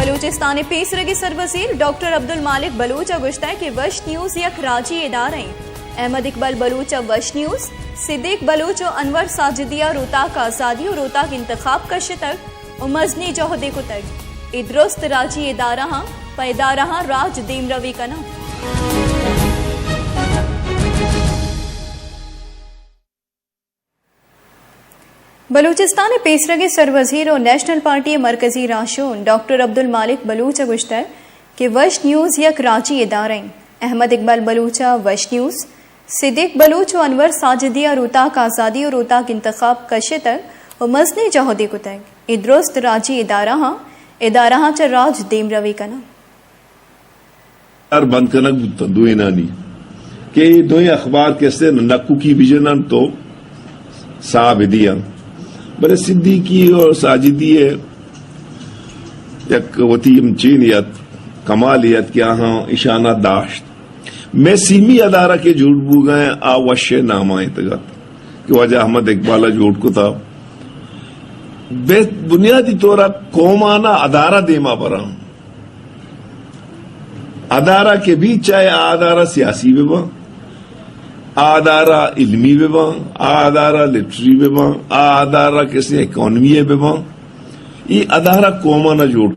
Balochistan پیسرگی سربصیر doctor Abdul مالک بلوچ گشتہ کہ وش news یک راجی ادارہ احمد اقبال بلوچ وش نیوز صدیق بلوچ و انور ساجدیہ روتاک آزادی و روتاک انتخاب کا شتر و مزنی جوہدے کو تگ ادرست راجی ادارہ پیدارہ راج دیم روی کنا بلوچستان پیسرگی سروزیر اور نیشنل پارٹی مرکزی راشون ڈاکٹر عبدل مالک بلوچ گشتہ کہ وش نیوز یک راجی ادارہ احمد اقبال بلوچ وش نیوز صدیق بلوچ و انور ساجدیہ روتاک آزادی و روتاک انتخاب کا شتر و مزنی جوہدے کو تگ ادرست راجی ادارہ چا راج دیم روی کنا بند کنک بودتا دو اینانی کہ دوئی اخبار کیسے نکو کی بجنن تو صاحب دیا بلے صدیقی اور ساجدی ہے یک وطیم چینیت کمالیت کیا ہاں اشانہ داشت میں سیمی ادارہ کے جھوٹ بو گئے آوش نامائیں تگت کہ وجہ احمد اقبالہ جھوٹ کو تھا بنیادی طورا قومانہ ادارہ دیما برا ادارہ کے بھی چاہے ادارہ سیاسی بھی با ادارہ علمی بھی با ادارہ لٹری بھی با ادارہ کسی اکانومی بھی با یہ ادارہ قومانہ جوڑ